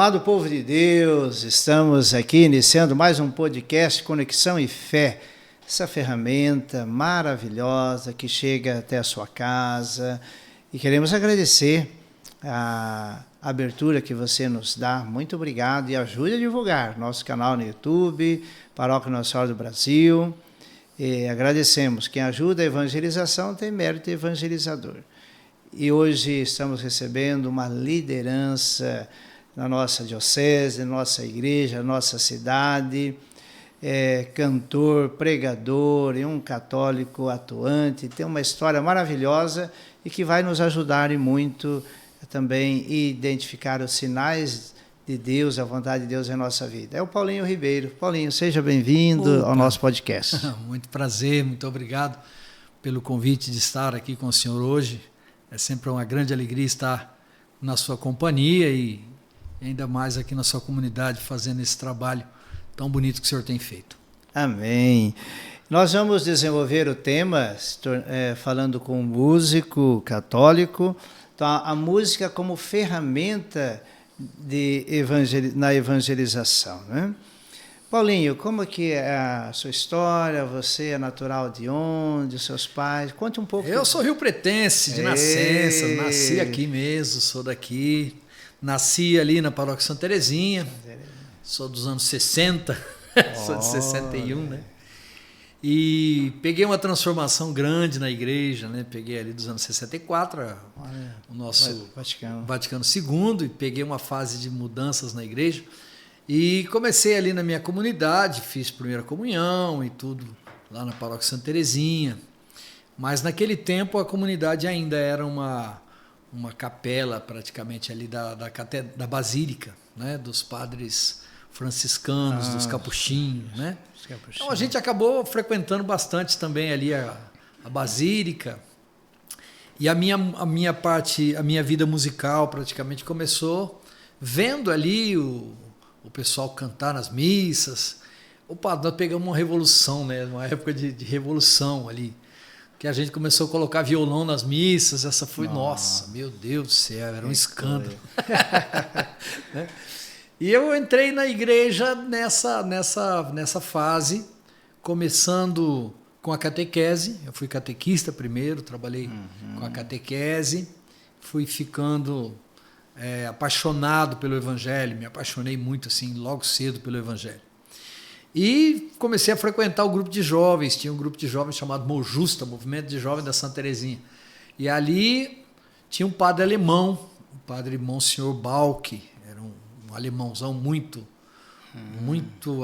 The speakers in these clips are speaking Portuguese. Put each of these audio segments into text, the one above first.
Amado povo de Deus, estamos aqui iniciando mais um podcast Conexão e Fé, essa ferramenta maravilhosa que chega até a sua casa, e queremos agradecer a abertura que você nos dá. Muito obrigado e ajude a divulgar nosso canal no YouTube, Paróquia Nossa Senhora do Brasil. E agradecemos. Quem ajuda a evangelização tem mérito evangelizador. E hoje estamos recebendo uma liderança na nossa diocese, na nossa igreja, na nossa cidade, cantor, pregador e um católico atuante, tem uma história maravilhosa e que vai nos ajudar e muito também identificar os sinais de Deus, a vontade de Deus em nossa vida. É o Paulinho Ribeiro. Paulinho, seja bem-vindo ao nosso podcast. Muito prazer, muito obrigado pelo convite de estar aqui com o senhor hoje. É sempre uma grande alegria estar na sua companhia e ainda mais aqui na sua comunidade, fazendo esse trabalho tão bonito que o senhor tem feito. Amém. Nós vamos desenvolver o tema falando com um músico católico, então, a música como ferramenta na evangelização, né? Paulinho, como que é a sua história? Você é natural de onde? Os seus pais? Conte um pouco. Eu sou rio-pretense de nascença, nasci aqui mesmo, sou daqui. Nasci ali na Paróquia Santa Terezinha, sou dos anos 60, sou de 61, né? E peguei uma transformação grande na igreja, né? Peguei ali dos anos 64, o nosso Vaticano II, e peguei uma fase de mudanças na igreja. E comecei ali na minha comunidade, fiz primeira comunhão e tudo, lá na Paróquia Santa Terezinha. Mas naquele tempo a comunidade ainda era uma capela praticamente ali da Basílica, né? Dos padres franciscanos, dos capuchinhos, né? Então a gente acabou frequentando bastante também ali a Basílica. E a minha vida musical praticamente começou vendo ali o pessoal cantar nas missas. Opa, nós pegamos uma revolução, né? Uma época de revolução ali, que a gente começou a colocar violão nas missas. Essa foi, nossa, meu Deus do céu, era um escândalo. Né? E eu entrei na igreja nessa fase, começando com a catequese. Eu fui catequista primeiro, trabalhei com a catequese, fui ficando apaixonado pelo Evangelho, me apaixonei muito assim, logo cedo pelo Evangelho. E comecei a frequentar o grupo de jovens, tinha um grupo de jovens chamado Mojusta, Movimento de Jovens da Santa Terezinha. E ali tinha um padre alemão, o padre Monsenhor Balck, era um alemãozão muito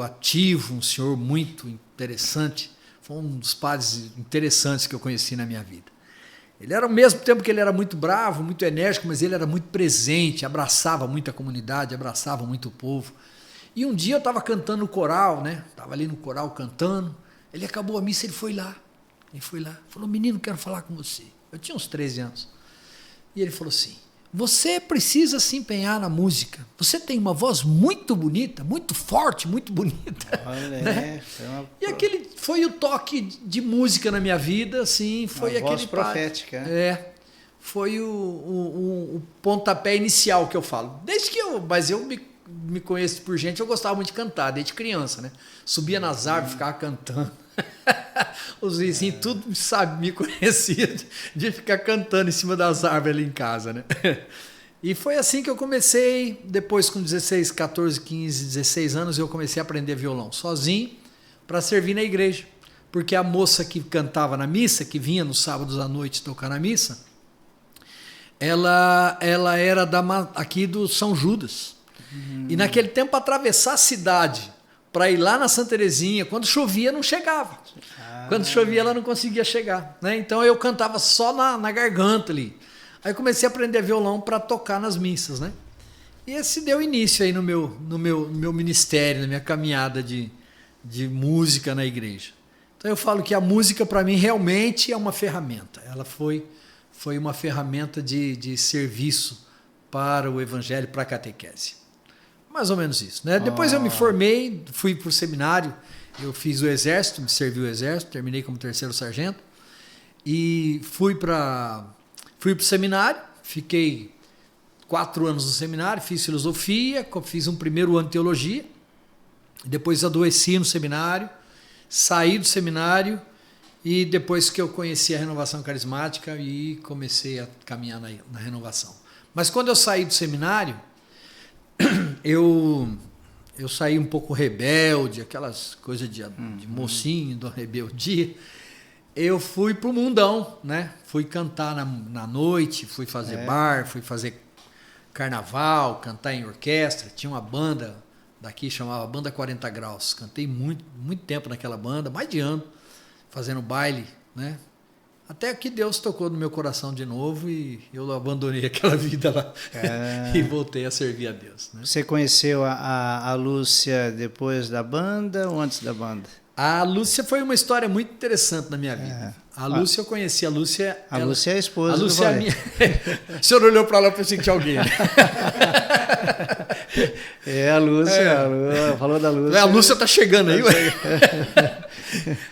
ativo, um senhor muito interessante. Foi um dos padres interessantes que eu conheci na minha vida. Ele era, ao mesmo tempo que ele era muito bravo, muito enérgico, mas ele era muito presente, abraçava muito a comunidade, abraçava muito o povo. E um dia eu estava cantando no coral, né? Estava ali no coral cantando. Ele acabou a missa, ele foi lá. Falou: menino, quero falar com você. Eu tinha uns 13 anos. E ele falou assim: você precisa se empenhar na música. Você tem uma voz muito bonita, muito forte, muito bonita. Olha, né? E aquele foi o toque de música na minha vida, assim, foi uma aquele voz profética. Foi o pontapé inicial que eu falo. Mas eu me conheço por gente, eu gostava muito de cantar, desde criança, né? Subia nas árvores, ficava cantando. Os vizinhos tudo me conhecia de ficar cantando em cima das árvores ali em casa, né? E foi assim que eu comecei. Depois, com 16, 14, 15, 16 anos, eu comecei a aprender violão sozinho para servir na igreja. Porque a moça que cantava na missa, que vinha nos sábados à noite tocar na missa, ela era aqui do São Judas. E naquele tempo, atravessar a cidade para ir lá na Santa Terezinha, quando chovia, não chegava. Quando chovia, ela não conseguia chegar, né? Então eu cantava só na garganta ali. Aí comecei a aprender violão para tocar nas missas, né? E esse deu início aí no meu ministério, na minha caminhada de música na igreja. Então eu falo que a música para mim realmente é uma ferramenta. Ela foi uma ferramenta de serviço para o Evangelho, para a catequese. Mais ou menos isso, né? Depois eu me formei, fui para o seminário, eu fiz o exército, me servi o exército, terminei como 3º sargento e fui para o seminário, fiquei 4 anos no seminário, fiz filosofia, fiz um primeiro ano de teologia, depois adoeci no seminário, saí do seminário e depois que eu conheci a renovação carismática e comecei a caminhar na renovação. Mas quando eu saí do seminário, eu saí um pouco rebelde, aquelas coisas de mocinho, da rebeldia. Eu fui pro mundão, né? Fui cantar na noite, fui fazer bar, fui fazer carnaval, cantar em orquestra. Tinha uma banda daqui, chamava Banda 40 Graus. Cantei muito, muito tempo naquela banda, mais de ano, fazendo baile, né? Até que Deus tocou no meu coração de novo e eu abandonei aquela vida lá e voltei a servir a Deus. Né? Você conheceu a Lúcia depois da banda ou antes da banda? A Lúcia foi uma história muito interessante na minha vida. A Lúcia eu conheci. A Lúcia é a esposa a Lúcia do é a minha... O senhor olhou para lá para pensar que tinha alguém. A Lúcia, falou da Lúcia. A Lúcia está chegando aí.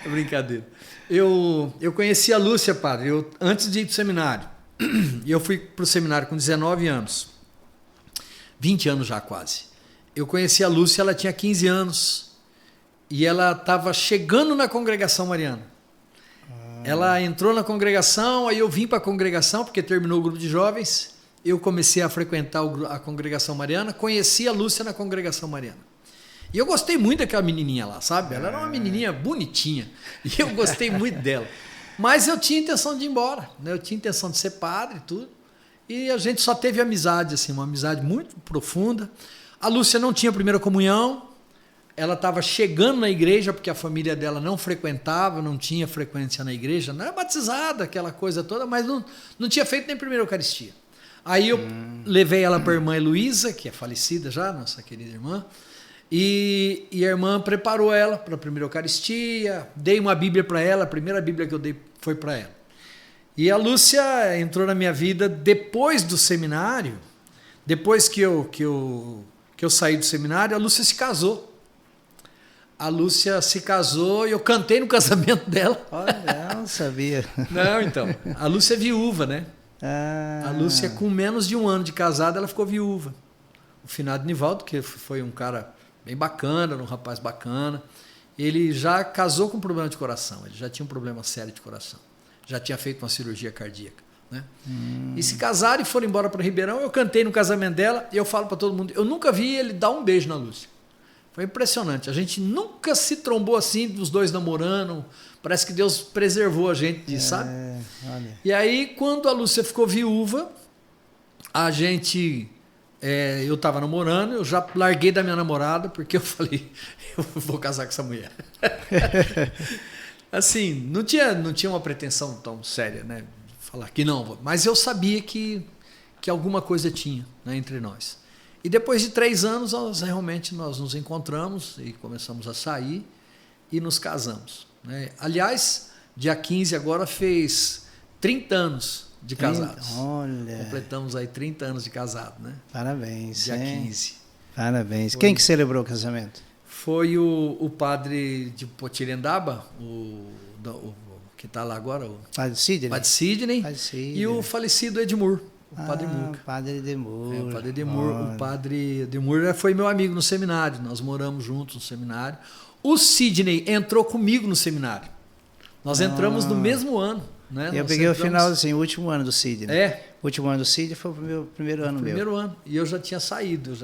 É brincadeira. Eu conheci a Lúcia, padre, antes de ir para o seminário. Eu fui para o seminário com 19 anos. 20 anos já quase. Eu conheci a Lúcia, ela tinha 15 anos. E ela estava chegando na congregação mariana. Ela entrou na congregação, aí eu vim para a congregação, porque terminou o grupo de jovens. Eu comecei a frequentar a congregação mariana, conheci a Lúcia na congregação mariana. E eu gostei muito daquela menininha lá, sabe? Ela era uma menininha bonitinha. E eu gostei muito dela. Mas eu tinha intenção de ir embora, né? Eu tinha intenção de ser padre e tudo. E a gente só teve amizade, assim, uma amizade muito profunda. A Lúcia não tinha primeira comunhão. Ela estava chegando na igreja, porque a família dela não frequentava, não tinha frequência na igreja. Não era batizada, aquela coisa toda, mas não tinha feito nem primeira Eucaristia. Aí eu levei ela para a irmã Heloísa, que é falecida já, nossa querida irmã. E a irmã preparou ela para a primeira Eucaristia, dei uma Bíblia para ela, a primeira Bíblia que eu dei foi para ela. E a Lúcia entrou na minha vida depois do seminário, depois que eu saí do seminário, a Lúcia se casou. A Lúcia se casou e eu cantei no casamento dela. Olha, eu não sabia. Não, então, a Lúcia é viúva, né? A Lúcia, com menos de 1 ano de casada, ela ficou viúva. O finado Nivaldo, que foi um cara bem bacana, um rapaz bacana, ele já casou com problema de coração, ele já tinha um problema sério de coração, já tinha feito uma cirurgia cardíaca, né? E se casaram e foram embora para Ribeirão. Eu cantei no casamento dela e eu falo para todo mundo, eu nunca vi ele dar um beijo na Lúcia. Foi impressionante, a gente nunca se trombou assim, os dois namorando, parece que Deus preservou a gente disso, sabe? Olha. E aí, quando a Lúcia ficou viúva, a gente... eu estava namorando, eu já larguei da minha namorada, porque eu falei, eu vou casar com essa mulher. Assim, não tinha uma pretensão tão séria, né? Falar que não, mas eu sabia que alguma coisa tinha, né, entre nós. E depois de 3 anos, realmente nós nos encontramos e começamos a sair e nos casamos, né? Aliás, dia 15 agora fez 30 anos de casados. Olha. Completamos aí 30 anos de casado, né? Parabéns. Dia 15. Parabéns. Quem que celebrou o casamento? Foi o padre de Potirendaba, o que está lá agora, o Padre Sidney. Padre Sidney, e o falecido Edmur, o Padre Murca. Padre Edmur. O Padre Edmur. O Padre Edmur foi meu amigo no seminário, nós moramos juntos no seminário. O Sidney entrou comigo no seminário. Nós entramos no mesmo ano. Né? Eu peguei o final, assim, o último ano do Sidney. O último ano do Sidney foi o meu primeiro ano. Primeiro ano. E eu já tinha saído,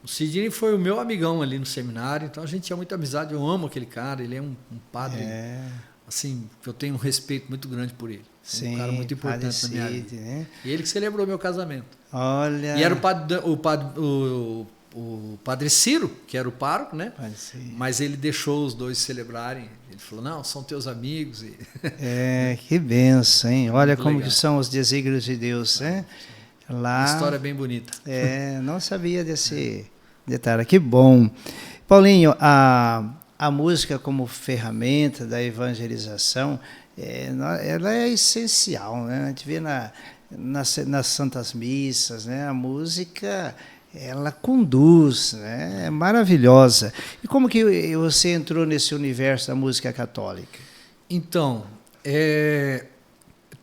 O Sidney foi o meu amigão ali no seminário, então a gente tinha muita amizade. Eu amo aquele cara, ele é um padre, assim, que eu tenho um respeito muito grande por ele. Sim, um cara muito importante na minha vida. Né? E ele que celebrou meu casamento. Olha. E era o padre Ciro, que era o pároco, né? Mas ele deixou os dois celebrarem. Ele falou, não, são teus amigos. Que benção, hein? Olha muito como legal. Que são os desígnios de Deus, né? Lá, uma história bem bonita. Não sabia desse detalhe. Que bom. Paulinho, a música como ferramenta da evangelização, ela é essencial, né? A gente vê nas santas missas, né? A música, ela conduz, né? É maravilhosa. E como que você entrou nesse universo da música católica? Então,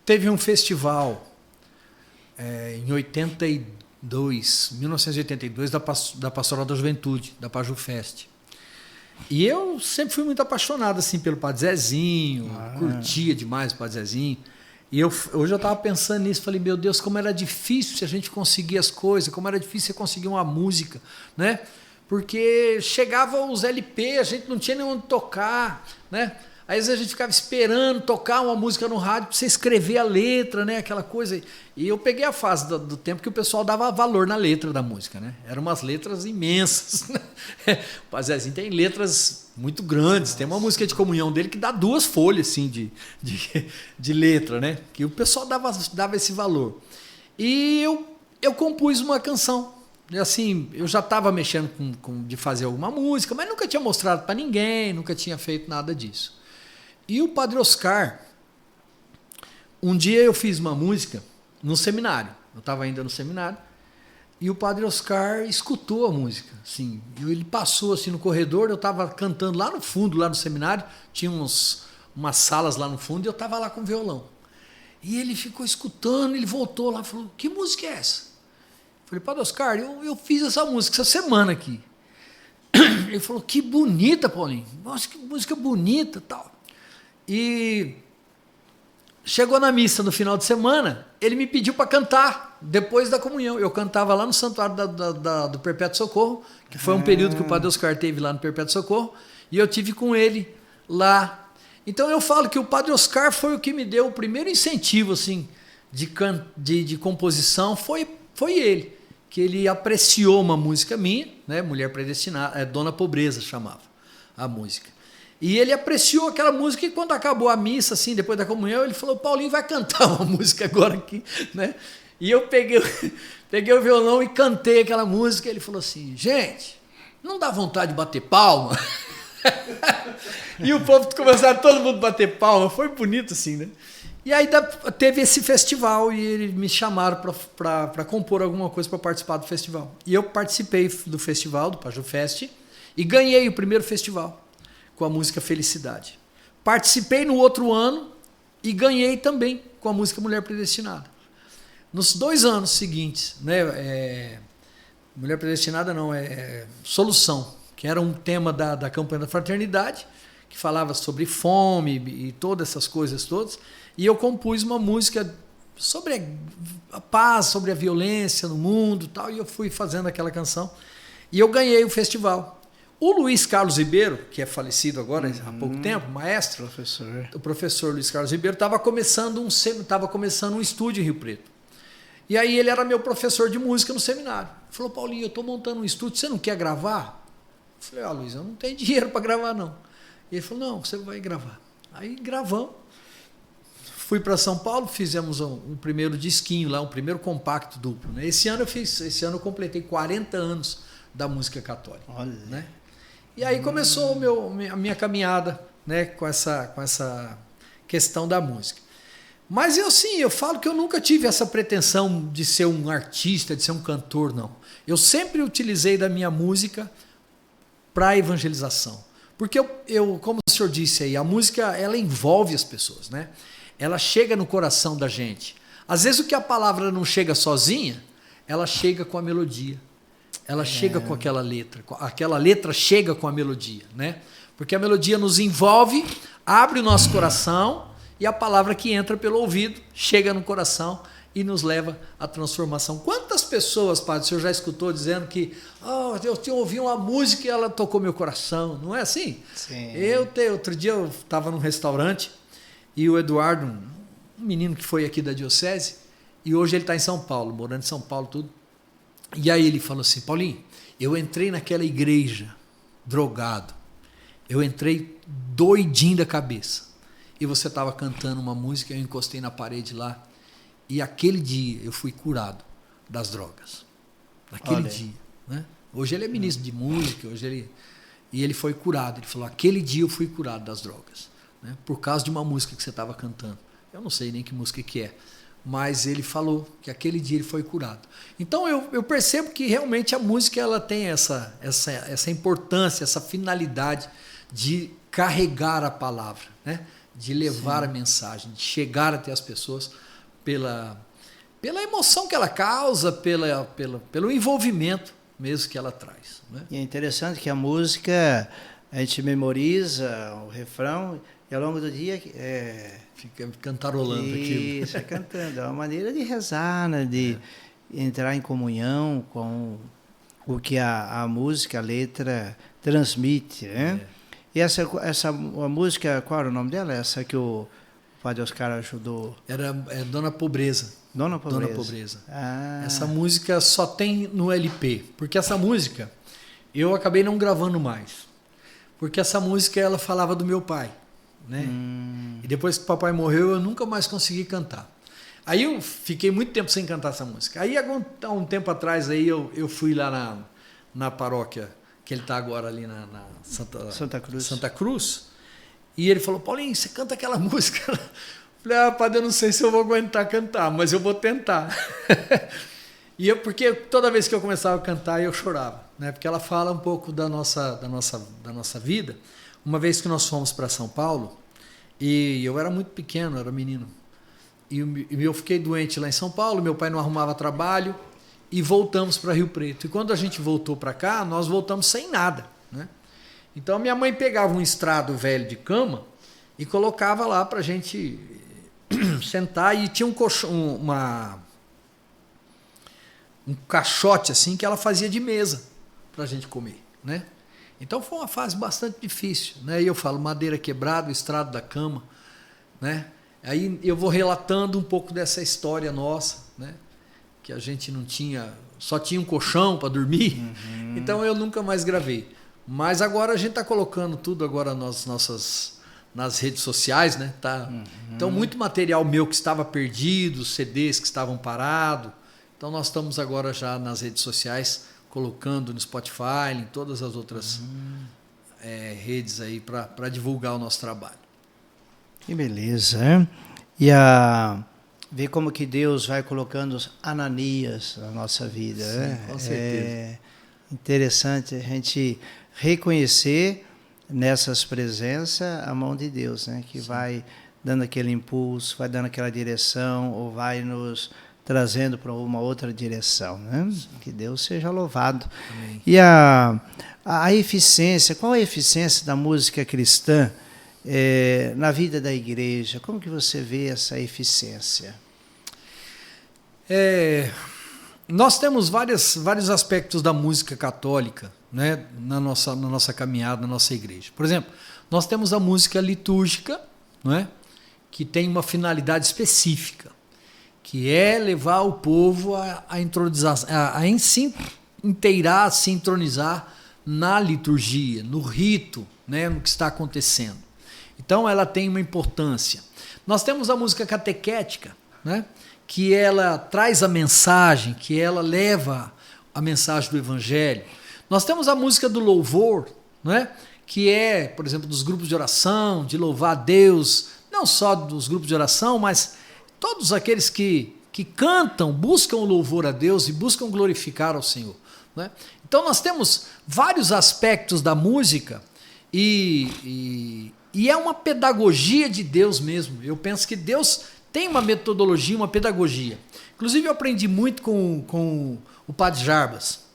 teve um festival em 1982, da Pastoral da Juventude, da Pajufest. E eu sempre fui muito apaixonado assim, pelo Padre Zezinho, curtia demais o Padre Zezinho. E hoje eu estava pensando nisso, falei, meu Deus, como era difícil a gente conseguir as coisas, como era difícil você conseguir uma música, né? Porque chegava os LP, a gente não tinha nem onde tocar, né? Aí às vezes a gente ficava esperando tocar uma música no rádio para você escrever a letra, né? Aquela coisa. E eu peguei a fase do tempo que o pessoal dava valor na letra da música, né? Eram umas letras imensas. Né? O Padre Zezinho tem letras muito grandes. Tem uma música de comunhão dele que dá 2 folhas assim, de letra, né? Que o pessoal dava esse valor. E eu compus uma canção. E assim, eu já estava mexendo de fazer alguma música, mas nunca tinha mostrado para ninguém, nunca tinha feito nada disso. E o Padre Oscar, um dia eu fiz uma música no seminário, eu estava ainda no seminário, e o Padre Oscar escutou a música, assim, ele passou assim no corredor, eu estava cantando lá no fundo, lá no seminário, tinha umas salas lá no fundo, e eu estava lá com o violão. E ele ficou escutando, ele voltou lá e falou, que música é essa? Eu falei, Padre Oscar, eu fiz essa música essa semana aqui. Ele falou, que bonita, Paulinho, nossa, que música bonita, tal. E chegou na missa no final de semana, ele me pediu para cantar depois da comunhão. Eu cantava lá no Santuário do Perpétuo Socorro, que foi um período que o Padre Oscar teve lá no Perpétuo Socorro, e eu tive com ele lá. Então eu falo que o Padre Oscar foi o que me deu o primeiro incentivo assim, de composição, foi ele, que ele apreciou uma música minha, né, Mulher Predestinada, Dona Pobreza chamava a música. E ele apreciou aquela música e quando acabou a missa, assim, depois da comunhão, ele falou, Paulinho vai cantar uma música agora aqui, né? E eu peguei o violão e cantei aquela música, e ele falou assim, gente, não dá vontade de bater palma? E o povo começaram, todo mundo a bater palma, foi bonito assim, né? E aí teve esse festival e eles me chamaram para compor alguma coisa para participar do festival. E eu participei do festival, do Pajufest, e ganhei o primeiro festival com a música Felicidade. Participei no outro ano e ganhei também com a música Mulher Predestinada. Nos 2 anos seguintes, né, Mulher Predestinada não, Solução, que era um tema da campanha da fraternidade, que falava sobre fome e todas essas coisas todas, e eu compus uma música sobre a paz, sobre a violência no mundo, tal, e eu fui fazendo aquela canção, e eu ganhei o festival. O Luiz Carlos Ribeiro, que é falecido agora há pouco tempo, maestro, o professor Luiz Carlos Ribeiro, estava começando um estúdio em Rio Preto. E aí ele era meu professor de música no seminário. Ele falou, Paulinho, eu estou montando um estúdio, você não quer gravar? Eu falei, Luiz, eu não tenho dinheiro para gravar não. E ele falou, não, você vai gravar. Aí gravamos. Fui para São Paulo, fizemos um primeiro disquinho lá, um primeiro compacto duplo. Né? Esse ano eu completei 40 anos da música católica. Olha. Né? E aí começou a minha caminhada, né, com essa questão da música. Mas eu falo que eu nunca tive essa pretensão de ser um artista, de ser um cantor, não. Eu sempre utilizei da minha música para a evangelização. Porque como o senhor disse aí, a música ela envolve as pessoas, né? Ela chega no coração da gente. Às vezes o que a palavra não chega sozinha, ela chega com a melodia. Ela chega com aquela letra chega com a melodia, né? Porque a melodia nos envolve, abre o nosso coração e a palavra que entra pelo ouvido chega no coração e nos leva à transformação. Quantas pessoas, padre, o senhor já escutou dizendo que eu ouvi uma música e ela tocou meu coração, não é assim? Sim. Outro dia eu estava num restaurante e o Eduardo, um menino que foi aqui da diocese, e hoje ele está em São Paulo, morando em São Paulo, tudo. E aí ele falou assim, Paulinho, eu entrei naquela igreja drogado, eu entrei doidinho da cabeça, e você estava cantando uma música, eu encostei na parede lá, e aquele dia eu fui curado das drogas, naquele dia, né? Hoje ele é ministro de música, e ele foi curado, ele falou, aquele dia eu fui curado das drogas, né? Por causa de uma música que você estava cantando, eu não sei nem que música que é, mas ele falou que aquele dia ele foi curado. Então eu percebo que realmente a música ela tem essa importância, essa finalidade de carregar a palavra, né? De levar a mensagem, de chegar até as pessoas pela emoção que ela causa, pelo envolvimento mesmo que ela traz. Né? E é interessante que a música, a gente memoriza o refrão e ao longo do dia... Fica cantarolando aquilo. Isso, cantando. É uma maneira de rezar, né? De entrar em comunhão com o que a música, a letra transmite. Né? E essa a música, qual era o nome dela? Essa que o Padre Oscar ajudou? É Dona Pobreza. Dona Pobreza. Dona Pobreza. Ah. Essa música só tem no LP, porque essa música eu acabei não gravando mais. Porque essa música ela falava do meu pai. Né? E depois que o papai morreu, eu nunca mais consegui cantar. Aí eu fiquei muito tempo sem cantar essa música. Aí, há um tempo atrás, aí eu fui lá na paróquia, que ele está agora ali na Santa Cruz, e ele falou, Paulinho, você canta aquela música? Eu falei, padre, eu não sei se eu vou aguentar cantar, mas eu vou tentar. Porque toda vez que eu começava a cantar, eu chorava, né? Porque ela fala um pouco da nossa vida. Uma vez que nós fomos para São Paulo, e eu era muito pequeno, era menino, e eu fiquei doente lá em São Paulo, meu pai não arrumava trabalho, e voltamos para Rio Preto. E quando a gente voltou para cá, nós voltamos sem nada. Né? Então minha mãe pegava um estrado velho de cama e colocava lá para a gente sentar, e tinha um caixote assim que ela fazia de mesa para a gente comer, né? Então foi uma fase bastante difícil, né? E eu falo, madeira quebrada, o estrado da cama, né? Aí eu vou relatando um pouco dessa história nossa, né? Que a gente não tinha, só tinha um colchão para dormir, então eu nunca mais gravei. Mas agora a gente está colocando tudo agora nas redes sociais, né? Tá, então muito material meu que estava perdido, CDs que estavam parados, então nós estamos agora já nas redes sociais, colocando no Spotify, em todas as outras redes aí para divulgar o nosso trabalho. Que beleza, hein? E ver como que Deus vai colocando os Ananias na nossa vida. Sim, né? Com certeza. É interessante a gente reconhecer nessas presenças a mão de Deus, né? Que vai dando aquele impulso, vai dando aquela direção, ou vai nos trazendo para uma outra direção, né? Que Deus seja louvado. Amém. E a eficiência, qual a eficiência da música cristã na vida da igreja? Como que você vê essa eficiência? Nós temos vários aspectos da música católica, né, na nossa caminhada, na nossa igreja. Por exemplo, nós temos a música litúrgica, não é? Que tem uma finalidade específica, que é levar o povo inteirar, se entronizar na liturgia, no rito, né, no que está acontecendo. Então ela tem uma importância. Nós temos a música catequética, né, que ela traz a mensagem, que ela leva a mensagem do Evangelho. Nós temos a música do louvor, né, que é, por exemplo, dos grupos de oração, de louvar a Deus, não só dos grupos de oração, mas todos aqueles que cantam, buscam o louvor a Deus e buscam glorificar ao Senhor. Né? Então nós temos vários aspectos da música e é uma pedagogia de Deus mesmo. Eu penso que Deus tem uma metodologia, uma pedagogia. Inclusive eu aprendi muito com o Padre Jarbas.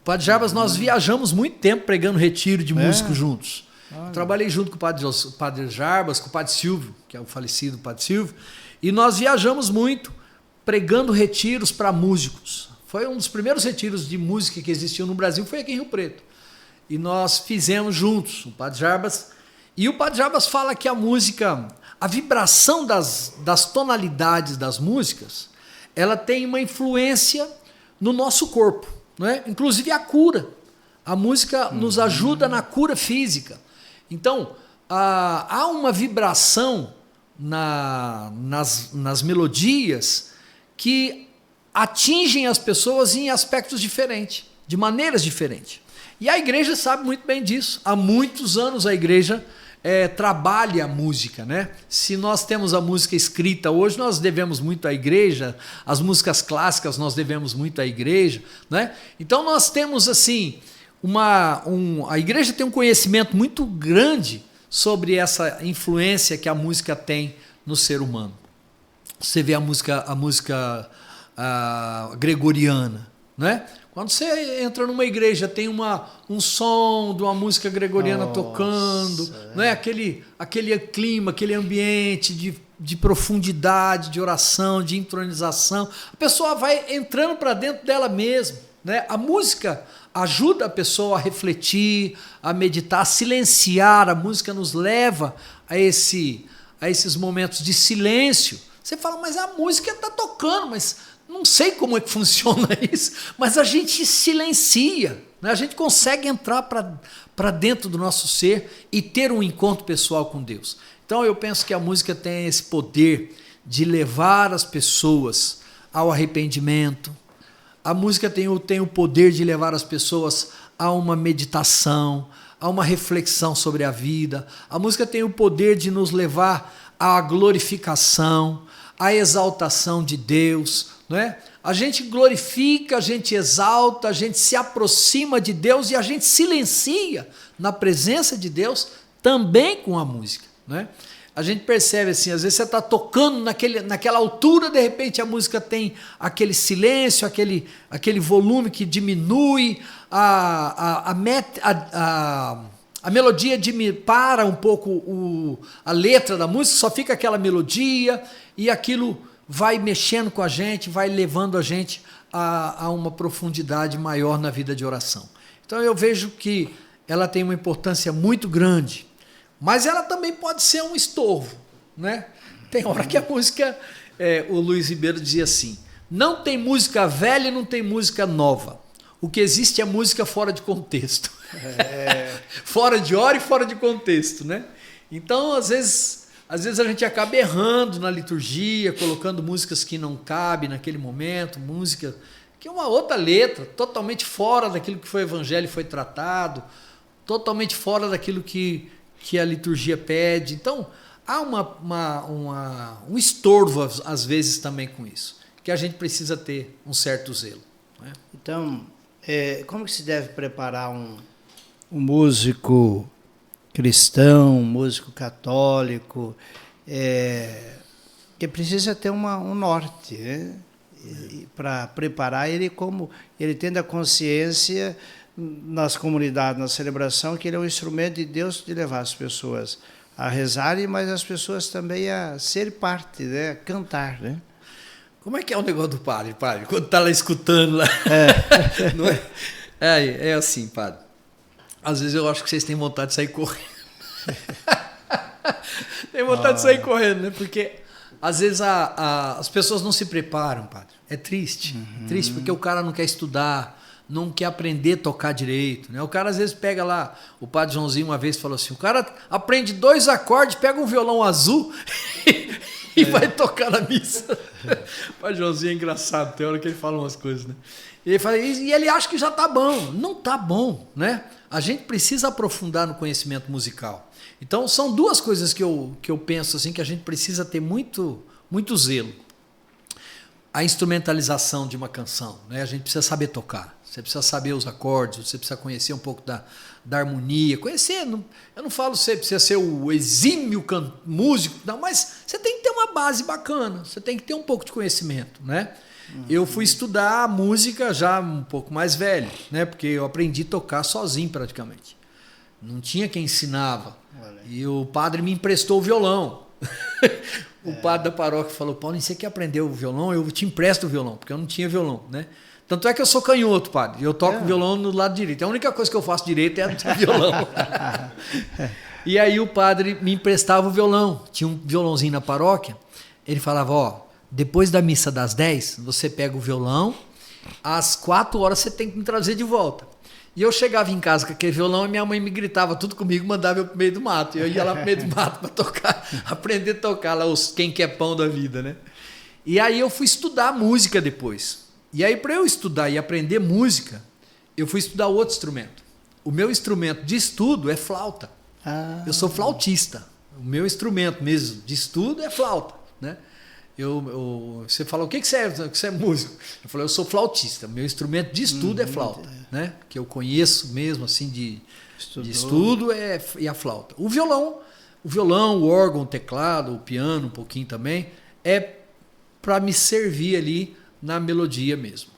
O Padre Jarbas, nós viajamos muito tempo pregando retiro de músicos juntos. Trabalhei junto com o Padre Jarbas, com o Padre Silvio, que é o falecido Padre Silvio, e nós viajamos muito pregando retiros para músicos. Foi um dos primeiros retiros de música que existiu no Brasil, foi aqui em Rio Preto. E nós fizemos juntos, o Padre Jarbas. E o Padre Jarbas fala que a música, a vibração das tonalidades das músicas, ela tem uma influência no nosso corpo, não é? Inclusive a cura. A música nos ajuda na cura física. Então, há uma vibração nas melodias que atingem as pessoas em aspectos diferentes, de maneiras diferentes. E a igreja sabe muito bem disso. Há muitos anos a igreja trabalha a música, né? Se nós temos a música escrita hoje, nós devemos muito à igreja, as músicas clássicas nós devemos muito à igreja, né? Então nós temos assim, a igreja tem um conhecimento muito grande sobre essa influência que a música tem no ser humano. Você vê a música gregoriana, né? Quando você entra numa igreja, tem um som de uma música gregoriana tocando, né? Aquele clima, aquele ambiente de profundidade, de oração, de entronização. A pessoa vai entrando para dentro dela mesma, né? A música ajuda a pessoa a refletir, a meditar, a silenciar. A música nos leva a esses momentos de silêncio. Você fala, mas a música está tocando, mas não sei como é que funciona isso, mas a gente silencia, né? A gente consegue entrar para dentro do nosso ser e ter um encontro pessoal com Deus. Então eu penso que a música tem esse poder de levar as pessoas ao arrependimento. A música tem o poder de levar as pessoas a uma meditação, a uma reflexão sobre a vida. A música tem o poder de nos levar à glorificação, à exaltação de Deus, não é? A gente glorifica, a gente exalta, a gente se aproxima de Deus e a gente silencia na presença de Deus também com a música, não é? A gente percebe assim, às vezes você está tocando naquela altura, de repente a música tem aquele silêncio, aquele volume que diminui, a melodia para um pouco a letra da música, só fica aquela melodia e aquilo vai mexendo com a gente, vai levando a gente a uma profundidade maior na vida de oração. Então eu vejo que ela tem uma importância muito grande, mas ela também pode ser um estorvo, né? Tem hora que a música, o Luiz Ribeiro dizia assim, não tem música velha e não tem música nova. O que existe é música fora de contexto. Fora de hora e fora de contexto, né? Então, às vezes a gente acaba errando na liturgia, colocando músicas que não cabem naquele momento, música que é uma outra letra, totalmente fora daquilo que foi o evangelho e foi tratado, totalmente fora daquilo que a liturgia pede. Então, há um estorvo, às vezes, também com isso, que a gente precisa ter um certo zelo, né? Então, como que se deve preparar um músico cristão, um músico católico, que precisa ter um norte, né? Para preparar ele, como ele tendo a consciência nas comunidades, na celebração, que ele é um instrumento de Deus de levar as pessoas a rezarem, mas as pessoas também a ser parte, né? A cantar, né? Como é que é o negócio do padre, quando está lá escutando lá? Não é assim, padre. Às vezes eu acho que vocês têm vontade de sair correndo. Tem vontade de sair correndo, né? Porque às vezes as pessoas não se preparam, padre. É triste. É triste porque o cara não quer estudar, não quer aprender a tocar direito, né? O cara às vezes pega lá, o padre Joãozinho uma vez falou assim, o cara aprende 2 acordes, pega um violão azul e vai tocar na missa. O padre Joãozinho é engraçado, tem hora que ele fala umas coisas, né? E ele acha que já está bom. Não está bom, né? A gente precisa aprofundar no conhecimento musical. Então, são 2 coisas que eu penso assim, que a gente precisa ter muito, muito zelo. A instrumentalização de uma canção, né? A gente precisa saber tocar. Você precisa saber os acordes, você precisa conhecer um pouco da harmonia. Conhecer, eu não falo que você precisa ser o exímio músico, não, mas você tem que ter uma base bacana, você tem que ter um pouco de conhecimento, né? Eu fui estudar música já um pouco mais velho, né? Porque eu aprendi a tocar sozinho praticamente. Não tinha quem ensinava. E o padre me emprestou o violão. O padre da paróquia falou, Paulo, você quer aprender o violão? Eu te empresto o violão, porque eu não tinha violão, né? Tanto é que eu sou canhoto, padre. Eu toco violão no lado direito. A única coisa que eu faço direito é o violão. E aí o padre me emprestava o violão. Tinha um violãozinho na paróquia. Ele falava, depois da missa das 10, você pega o violão, às 4 horas você tem que me trazer de volta. E eu chegava em casa com aquele violão e minha mãe me gritava tudo comigo, mandava eu pro meio do mato. E eu ia lá pro meio do mato para tocar, aprender a tocar lá os quem quer pão da vida, né? E aí eu fui estudar música depois. E aí para eu estudar e aprender música, eu fui estudar outro instrumento. O meu instrumento de estudo é flauta. Eu sou flautista. O meu instrumento mesmo de estudo é flauta, né? Você fala, o que você é músico? Eu falei, eu sou flautista. Meu instrumento de estudo é flauta, né? Que eu conheço mesmo, assim, de estudo é a flauta. O violão, o órgão, o teclado, o piano, um pouquinho também, é para me servir ali na melodia mesmo.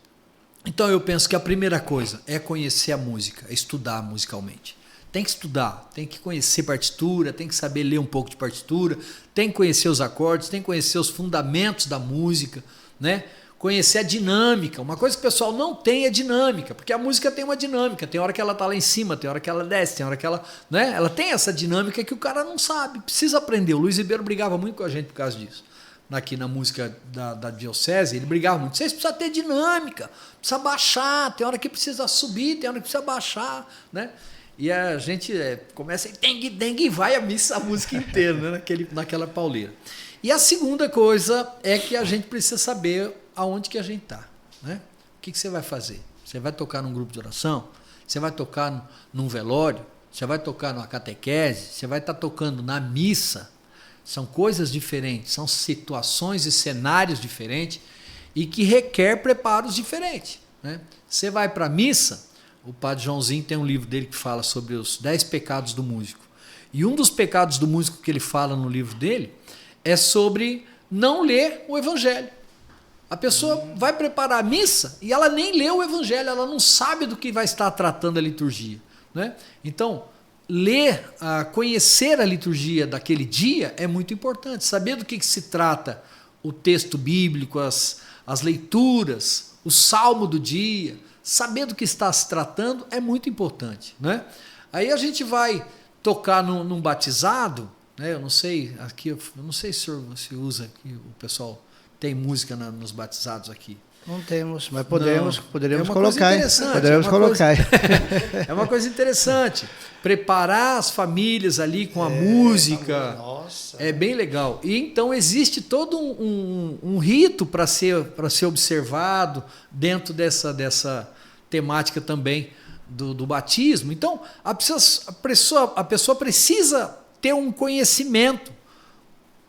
Então eu penso que a primeira coisa é conhecer a música, é estudar musicalmente. Tem que estudar, tem que conhecer partitura, tem que saber ler um pouco de partitura, tem que conhecer os acordes, tem que conhecer os fundamentos da música, né? Conhecer a dinâmica. Uma coisa que o pessoal não tem é dinâmica, porque a música tem uma dinâmica, tem hora que ela está lá em cima, tem hora que ela desce, tem hora que ela, né? Ela tem essa dinâmica que o cara não sabe, precisa aprender. O Luiz Ribeiro brigava muito com a gente por causa disso. Aqui na música da diocese, ele brigava muito. Vocês precisam ter dinâmica, precisa baixar, tem hora que precisa subir, tem hora que precisa baixar, né? E a gente começa a dengue e vai a música inteira, né? Naquela pauleira. E a segunda coisa é que a gente precisa saber aonde que a gente está, né? O que você vai fazer? Você vai tocar num grupo de oração? Você vai tocar num velório? Você vai tocar numa catequese? Você vai estar tocando na missa? São coisas diferentes, são situações e cenários diferentes e que requer preparos diferentes, né? Você vai para a missa, o padre Joãozinho tem um livro dele que fala sobre os 10 pecados do músico. E um dos pecados do músico que ele fala no livro dele é sobre não ler o evangelho. A pessoa vai preparar a missa e ela nem lê o evangelho, ela não sabe do que vai estar tratando a liturgia, né? Então, conhecer a liturgia daquele dia é muito importante, saber do que se trata o texto bíblico, as leituras, o salmo do dia, saber do que está se tratando é muito importante, né? Aí a gente vai tocar num batizado, né? Eu não sei se usa aqui, o pessoal tem música nos batizados aqui. Não temos, mas poderemos colocar. Poderemos colocar. É uma coisa interessante. Preparar as famílias ali com a música. Nossa. É bem legal. E então existe todo um rito para ser observado dentro dessa temática também do batismo. Então a pessoa precisa ter um conhecimento,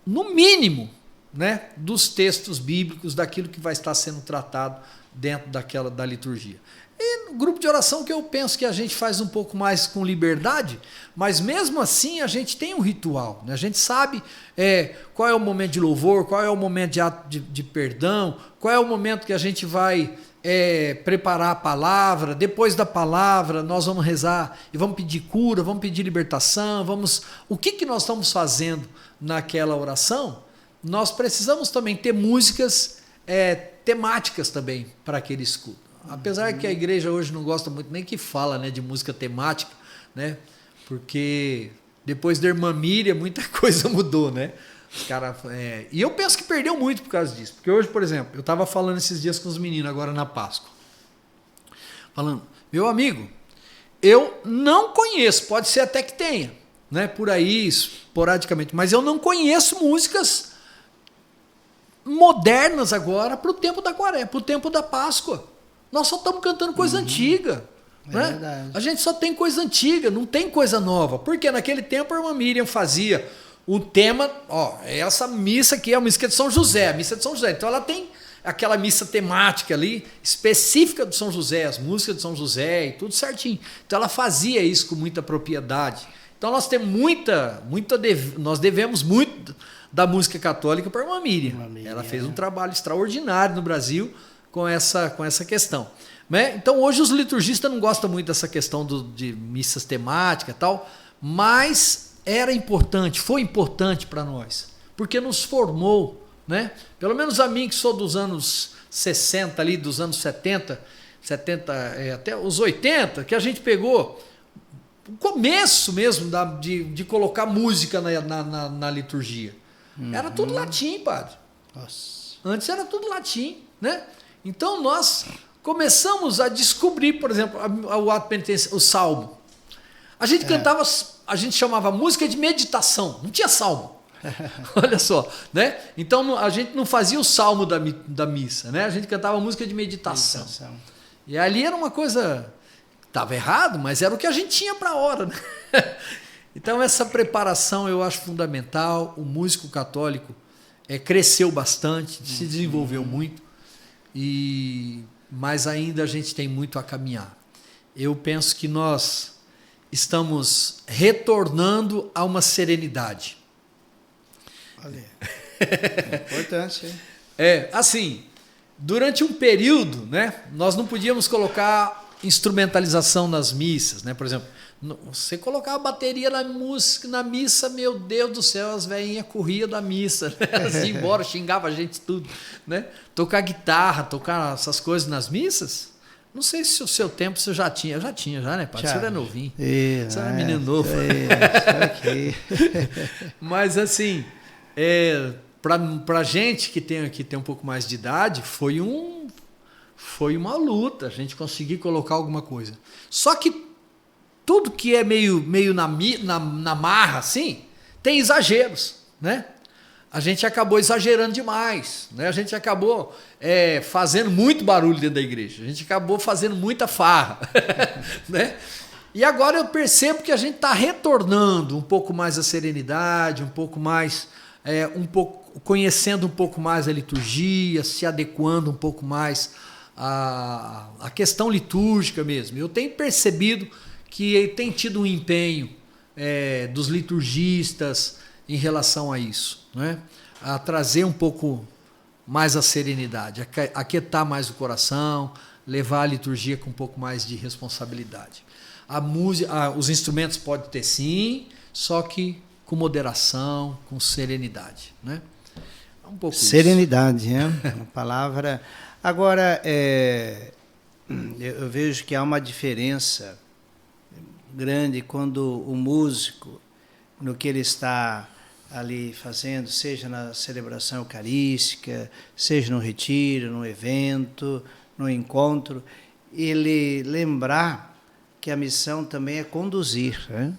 no mínimo, né, dos textos bíblicos, daquilo que vai estar sendo tratado dentro da liturgia. E no grupo de oração, que eu penso que a gente faz um pouco mais com liberdade, mas mesmo assim a gente tem um ritual, né? A gente sabe qual é o momento de louvor, qual é o momento de ato de perdão, qual é o momento que a gente vai preparar a palavra. Depois da palavra nós vamos rezar e vamos pedir cura, vamos pedir libertação, o que nós estamos fazendo naquela oração? Nós precisamos também ter músicas temáticas também para aquele escudo. Apesar que a igreja hoje não gosta muito nem que fala, né, de música temática, né, porque depois da irmã Miriam muita coisa mudou, né? Os cara, e eu penso que perdeu muito por causa disso. Porque hoje, por exemplo, eu estava falando esses dias com os meninos agora na Páscoa. Falando, meu amigo, eu não conheço, pode ser até que tenha, né, por aí, esporadicamente, mas eu não conheço músicas modernas agora para o tempo da Quaresma, para o tempo da Páscoa. Nós só estamos cantando coisa antiga, né? Verdade. A gente só tem coisa antiga, não tem coisa nova. Porque naquele tempo a irmã Miriam fazia o tema, essa missa aqui é a missa de São José, a missa de São José. Então ela tem aquela missa temática ali, específica do São José, as músicas de São José e tudo certinho. Então ela fazia isso com muita propriedade. Então nós temos nós devemos muito da música católica para a irmã Miriam. Ela fez um trabalho extraordinário no Brasil com essa questão, né? Então hoje os liturgistas não gostam muito dessa questão de missas temáticas e tal, mas foi importante para nós, porque nos formou, né? Pelo menos a mim, que sou dos anos 60 ali, dos anos 70 até os 80, que a gente pegou o começo mesmo de colocar música na liturgia. Era tudo latim, padre. Nossa. Antes era tudo latim, né? Então nós começamos a descobrir, por exemplo, o ato penitencial, o salmo. A gente cantava, a gente chamava música de meditação, não tinha salmo. Olha só, né? Então a gente não fazia o salmo da missa, né? A gente cantava música de meditação. E ali era uma coisa, estava errado, mas era o que a gente tinha para a hora, né? Então essa preparação eu acho fundamental. O músico católico cresceu bastante, se desenvolveu muito, mas ainda a gente tem muito a caminhar. Eu penso que nós estamos retornando a uma serenidade. Olha, é importante, hein? Assim, durante um período, né, nós não podíamos colocar instrumentalização nas missas, né? Por exemplo, você colocava bateria na música, na missa, meu Deus do céu, as velhinhas corriam da missa, né? Elas iam embora, xingava a gente tudo, né? Tocar guitarra, tocar essas coisas nas missas, não sei se o seu tempo você já tinha, né, padre? Você era novinho, você era menino novo. Mas assim, pra gente que tem um pouco mais de idade, foi uma luta a gente conseguir colocar alguma coisa. Só que tudo que é meio na marra, assim, tem exageros, né? A gente acabou exagerando demais, né? A gente acabou fazendo muito barulho dentro da igreja, a gente acabou fazendo muita farra, né? E agora eu percebo que a gente está retornando um pouco mais a serenidade, um pouco mais, conhecendo um pouco mais a liturgia, se adequando um pouco mais à questão litúrgica mesmo. Eu tenho percebido que tem tido um empenho dos liturgistas em relação a isso, né? A trazer um pouco mais a serenidade, aquietar mais o coração, levar a liturgia com um pouco mais de responsabilidade. A música, os instrumentos podem ter sim, só que com moderação, com serenidade, né? É um pouco serenidade, isso. Né? Uma palavra. Agora, eu vejo que há uma diferença grande quando o músico, no que ele está ali fazendo, seja na celebração eucarística, seja no retiro, no evento, no encontro, ele lembrar que a missão também é conduzir, né?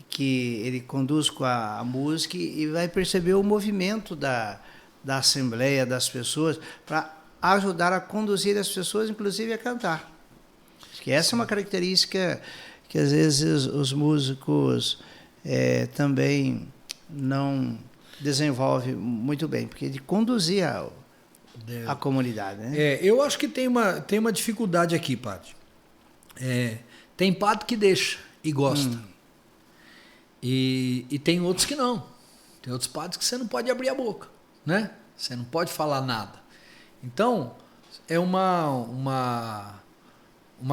Que ele conduz com a música e vai perceber o movimento da assembleia, das pessoas, para ajudar a conduzir as pessoas, inclusive a cantar. Acho que essa é uma característica que às vezes os músicos também não desenvolvem muito bem, porque de conduzir a comunidade. Né? Eu acho que tem uma dificuldade aqui, padre. Tem padre que deixa e gosta. E tem outros que não. Tem outros padres que você não pode abrir a boca, né? Você não pode falar nada. Então, é uma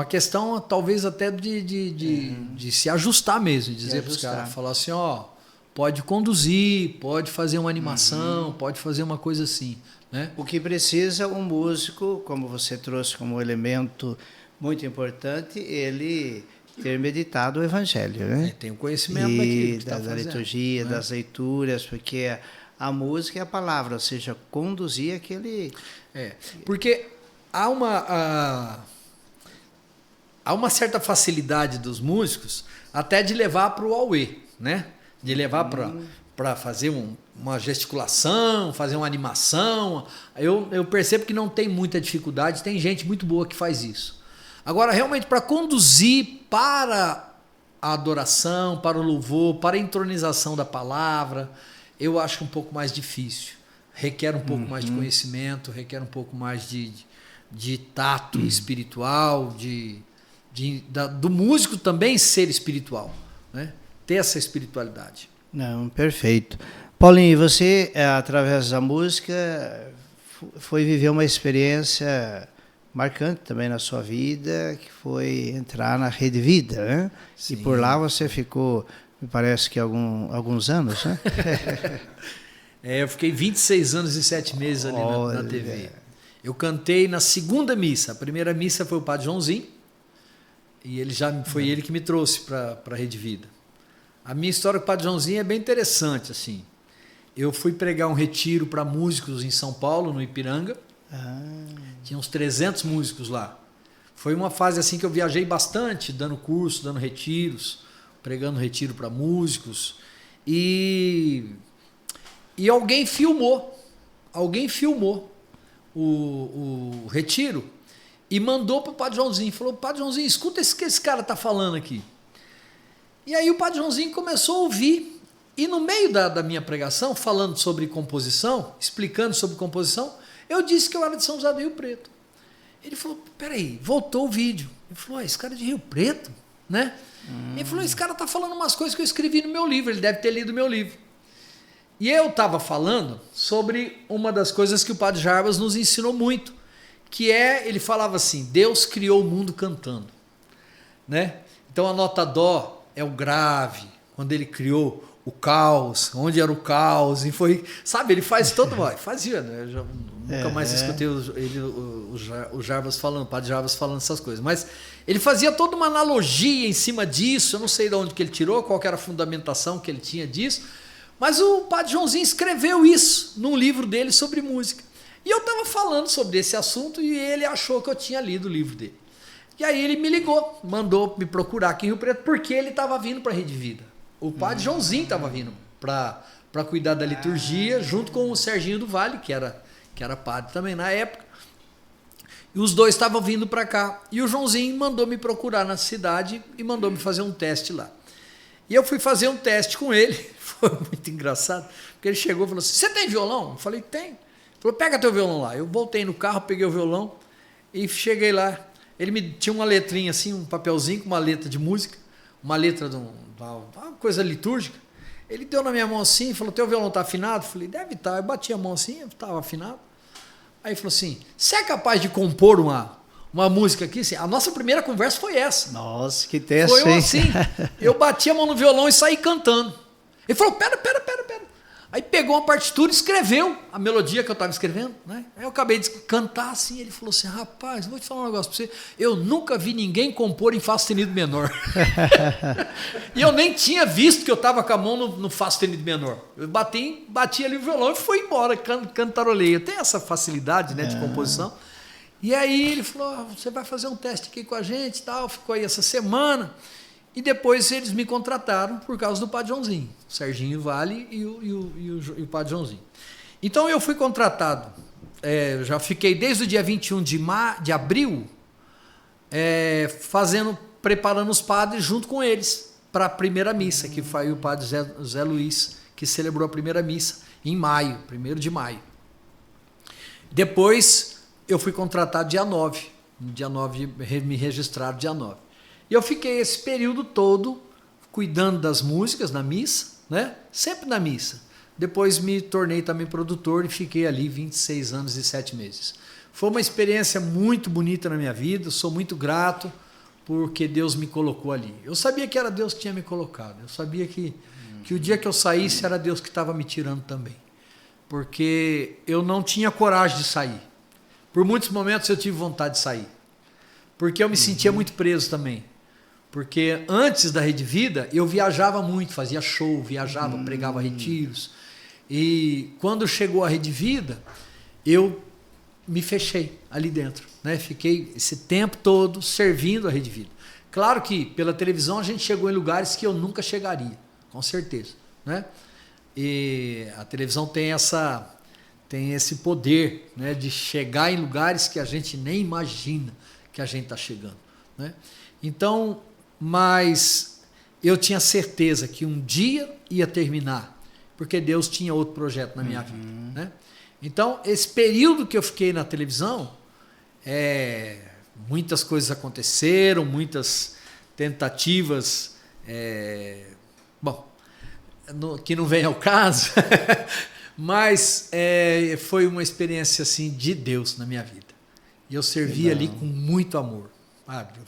questão, talvez até de se ajustar mesmo, de dizer para os caras, falar assim, pode conduzir, pode fazer uma animação, pode fazer uma coisa assim, né? O que precisa um músico, como você trouxe como elemento muito importante, ele ter meditado o Evangelho, né? Tem um conhecimento daquilo que da liturgia, né? Das leituras, porque a música é a palavra, ou seja, conduzir aquele... porque há uma certa facilidade dos músicos até de levar para o auê, né? De levar para fazer uma gesticulação, fazer uma animação. Eu percebo que não tem muita dificuldade, tem gente muito boa que faz isso. Agora, realmente, para conduzir para a adoração, para o louvor, para a entronização da palavra, eu acho um pouco mais difícil. Requer um pouco mais de conhecimento, requer um pouco mais de tato espiritual, do músico também ser espiritual, né? Ter essa espiritualidade. Não, perfeito. Paulinho, você, através da música, foi viver uma experiência marcante também na sua vida, que foi entrar na Rede Vida, né? Sim. E por lá você ficou, me parece que alguns anos, né? Eu fiquei 26 anos e 7 meses ali na TV. Eu cantei na segunda missa. A primeira missa foi o Padre Joãozinho, e foi ele que me trouxe para a Rede Vida. A minha história com o Padre Joãozinho é bem interessante, assim. Eu fui pregar um retiro para músicos em São Paulo, no Ipiranga. Tinha uns 300 músicos lá. Foi uma fase assim que eu viajei bastante, dando curso, dando retiros, pregando retiro para músicos. E alguém filmou o retiro e mandou para o Padre Joãozinho. Falou, Padre Joãozinho, escuta isso que esse cara está falando aqui. E aí o Padre Joãozinho começou a ouvir. E no meio da minha pregação, falando sobre composição, explicando sobre composição, eu disse que eu era de São José do Rio Preto. Ele falou, peraí, voltou o vídeo. Ele falou, esse cara é de Rio Preto, né? Ele falou, esse cara está falando umas coisas que eu escrevi no meu livro, ele deve ter lido o meu livro. E eu estava falando sobre uma das coisas que o Padre Jarbas nos ensinou muito, que ele falava assim, Deus criou o mundo cantando, né? Então a nota dó é o grave, quando ele criou o caos, onde era o caos, e foi, sabe, ele faz todo, fazia, né? Eu já nunca mais escutei o Jarbas falando, o Padre Jarbas falando essas coisas, mas ele fazia toda uma analogia em cima disso, eu não sei de onde que ele tirou, qual que era a fundamentação que ele tinha disso, mas o Padre Joãozinho escreveu isso num livro dele sobre música. E eu estava falando sobre esse assunto e ele achou que eu tinha lido o livro dele. E aí ele me ligou, mandou me procurar aqui em Rio Preto, porque ele estava vindo para a Rede Vida. O Padre Joãozinho estava vindo para cuidar da liturgia, junto com o Serginho do Vale, que era padre também na época. E os dois estavam vindo para cá. E o Joãozinho mandou me procurar na cidade e mandou me fazer um teste lá. E eu fui fazer um teste com ele. Foi muito engraçado, porque ele chegou e falou assim, você tem violão? Eu falei, tem. Ele falou, pega teu violão lá. Eu voltei no carro, peguei o violão e cheguei lá. Ele tinha uma letrinha assim, um papelzinho com uma letra de música, uma letra de uma coisa litúrgica. Ele deu na minha mão assim e falou, teu violão está afinado? Eu falei, deve estar. Eu bati a mão assim, estava afinado. Aí ele falou assim, você é capaz de compor uma música aqui? Assim, a nossa primeira conversa foi essa. Nossa, que teste, foi hein? Assim, eu bati a mão no violão e saí cantando. Ele falou, pera. Aí pegou uma partitura e escreveu a melodia que eu estava escrevendo, né? Aí eu acabei de cantar assim, ele falou assim, rapaz, vou te falar um negócio para você, eu nunca vi ninguém compor em Fá sustenido menor. E eu nem tinha visto que eu estava com a mão no Fá sustenido menor. Eu bati ali o violão e fui embora, cantarolei. Eu tenho essa facilidade, né, de composição. E aí ele falou, você vai fazer um teste aqui com a gente e tal, ficou aí essa semana. E depois eles me contrataram por causa do Padre Joãozinho, o Serginho Vale e o Padre Joãozinho. Então eu fui contratado, já fiquei desde o dia 21 de abril, preparando os padres junto com eles para a primeira missa, que foi o Padre Zé Luiz, que celebrou a primeira missa em maio, 1º de maio. Depois eu fui contratado dia 9, me registraram dia 9. E eu fiquei esse período todo cuidando das músicas na missa, né? Sempre na missa. Depois me tornei também produtor e fiquei ali 26 anos e 7 meses. Foi uma experiência muito bonita na minha vida, sou muito grato porque Deus me colocou ali. Eu sabia que era Deus que tinha me colocado, eu sabia que o dia que eu saísse era Deus que estava me tirando também. Porque eu não tinha coragem de sair. Por muitos momentos eu tive vontade de sair. Porque eu me sentia muito preso também. Porque antes da Rede Vida, eu viajava muito, fazia show, viajava, pregava retiros. E quando chegou a Rede Vida, eu me fechei ali dentro, né? Fiquei esse tempo todo servindo a Rede Vida. Claro que pela televisão a gente chegou em lugares que eu nunca chegaria, com certeza, né? E a televisão tem esse poder, né, de chegar em lugares que a gente nem imagina que a gente está chegando, né? Então, mas eu tinha certeza que um dia ia terminar, porque Deus tinha outro projeto na minha vida, né? Então, esse período que eu fiquei na televisão, muitas coisas aconteceram, muitas tentativas, que não vem ao caso, mas foi uma experiência assim de Deus na minha vida. E eu servia ali com muito amor, sabe?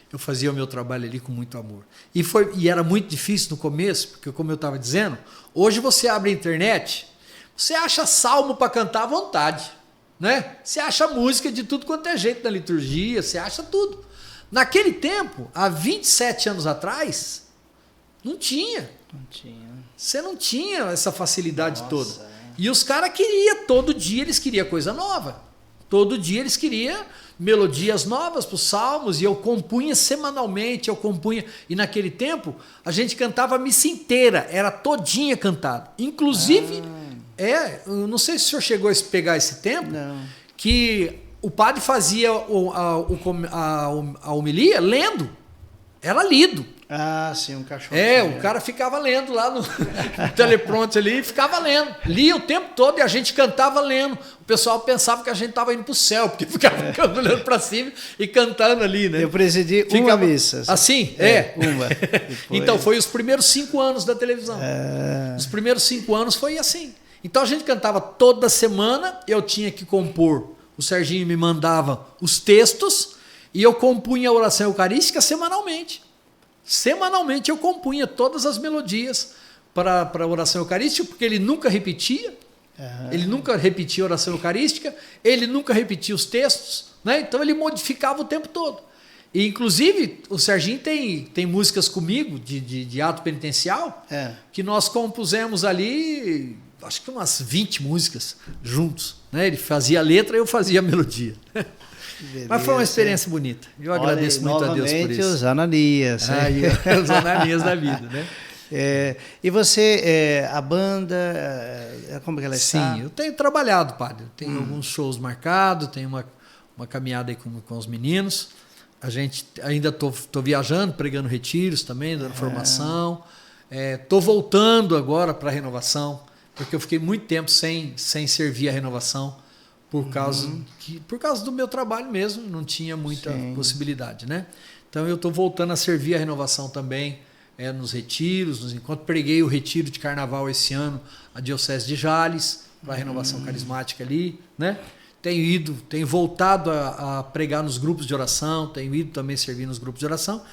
Eu fazia o meu trabalho ali com muito amor. E era muito difícil no começo, porque como eu estava dizendo, hoje você abre a internet, você acha salmo para cantar à vontade, né? Você acha música de tudo quanto é jeito na liturgia, você acha tudo. Naquele tempo, há 27 anos atrás, não tinha. Você não tinha essa facilidade toda. E os caras todo dia eles queriam coisa nova. Todo dia eles queriam melodias novas para os salmos, e eu compunha semanalmente, E naquele tempo, a gente cantava a missa inteira, era todinha cantada. Inclusive, eu não sei se o senhor chegou a pegar esse tempo, que o padre fazia a homilia lendo. Era lido. Ah, sim, um cachorro. O cara ficava lendo lá no teleprompter ali, ficava lendo. Lia o tempo todo e a gente cantava lendo. O pessoal pensava que a gente estava indo para o céu, porque ficava olhando para cima e cantando ali, né? Eu presidi uma missa. Assim? Uma. Então, foi os primeiros 5 anos da televisão. Os primeiros 5 anos foi assim. Então, a gente cantava toda semana, eu tinha que compor. O Serginho me mandava os textos e eu compunha a oração eucarística semanalmente. Semanalmente eu compunha todas as melodias para a oração eucarística, porque ele nunca repetia. Ele nunca repetia a oração eucarística, ele nunca repetia os textos, né? Então ele modificava o tempo todo. E, inclusive, o Serginho tem músicas comigo de ato penitencial que nós compusemos ali, acho que umas 20 músicas juntos, né? Ele fazia a letra e eu fazia a melodia. Beleza. Mas foi uma experiência bonita. Eu agradeço muito a Deus por isso. Os Ananias. Os Ananias da vida, né? E você, a banda, como que ela está? Sim, eu tenho trabalhado, padre. Eu tenho alguns shows marcados, tenho uma caminhada aí com os meninos. A gente ainda estou viajando, pregando retiros também, dando formação. Estou voltando agora para a renovação, porque eu fiquei muito tempo sem servir a renovação. Por causa do meu trabalho mesmo, não tinha muita possibilidade, né? Então eu estou voltando a servir a renovação também, nos retiros, nos encontros. Preguei o retiro de carnaval esse ano, a Diocese de Jales, para a renovação carismática ali, né? Tenho voltado a pregar nos grupos de oração, tenho ido também servir nos grupos de oração.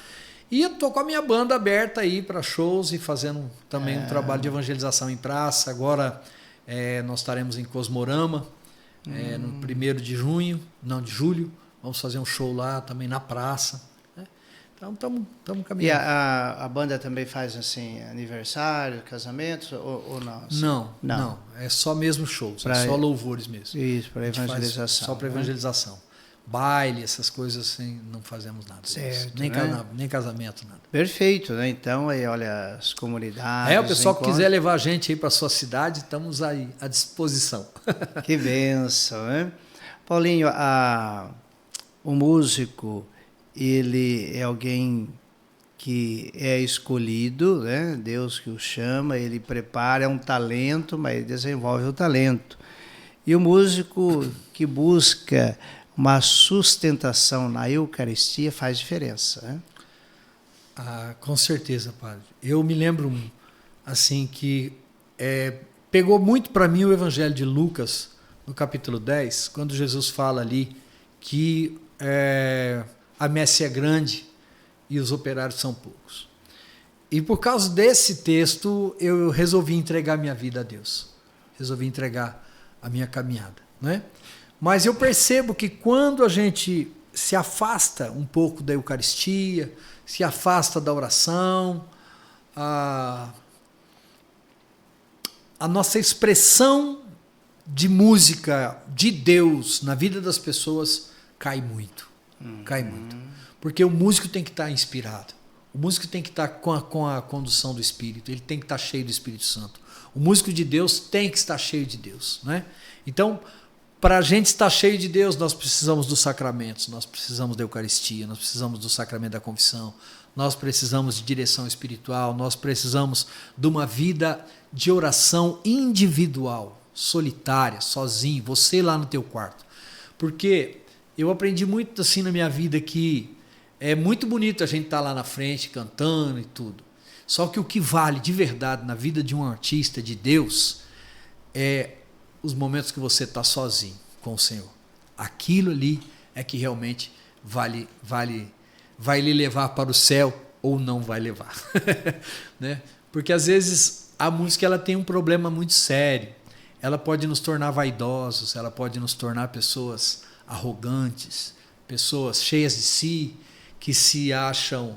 E eu estou com a minha banda aberta aí para shows e fazendo também um trabalho de evangelização em praça. Agora nós estaremos em Cosmorama, no 1º de julho, vamos fazer um show lá também na praça. Né? Então estamos caminhando. E a banda também faz assim, aniversário, casamentos ou não? Assim? Não. É só mesmo shows, só louvores mesmo. Isso, para evangelização. Só para evangelização. Baile, essas coisas assim, não fazemos nada. Certo, nem casamento, nada. Perfeito, né? Então, aí, olha, as comunidades. O pessoal que quiser levar a gente aí para a sua cidade, estamos aí à disposição. Que bênção, né? Paulinho, o músico, ele é alguém que é escolhido, né? Deus que o chama, ele prepara, é um talento, mas ele desenvolve o talento. E o músico que busca uma sustentação na Eucaristia faz diferença, né? Com certeza, padre. Eu me lembro assim que pegou muito para mim o Evangelho de Lucas, no capítulo 10, quando Jesus fala ali que a messe é grande e os operários são poucos. E por causa desse texto, eu resolvi entregar minha vida a Deus. Resolvi entregar a minha caminhada, né? Mas eu percebo que quando a gente se afasta um pouco da Eucaristia, se afasta da oração, a nossa expressão de música de Deus na vida das pessoas cai muito. Cai muito. Porque o músico tem que estar inspirado. O músico tem que estar com a condução do Espírito. Ele tem que estar cheio do Espírito Santo. O músico de Deus tem que estar cheio de Deus, né? Então, para a gente estar cheio de Deus, nós precisamos dos sacramentos, nós precisamos da Eucaristia, nós precisamos do sacramento da confissão, nós precisamos de direção espiritual, nós precisamos de uma vida de oração individual, solitária, sozinho, você lá no teu quarto. Porque eu aprendi muito assim na minha vida que é muito bonito a gente estar lá na frente cantando e tudo. Só que o que vale de verdade na vida de um artista de Deus é os momentos que você está sozinho com o Senhor. Aquilo ali é que realmente vai lhe levar para o céu ou não vai levar. Né? Porque às vezes a música ela tem um problema muito sério. Ela pode nos tornar vaidosos, ela pode nos tornar pessoas arrogantes, pessoas cheias de si, que se acham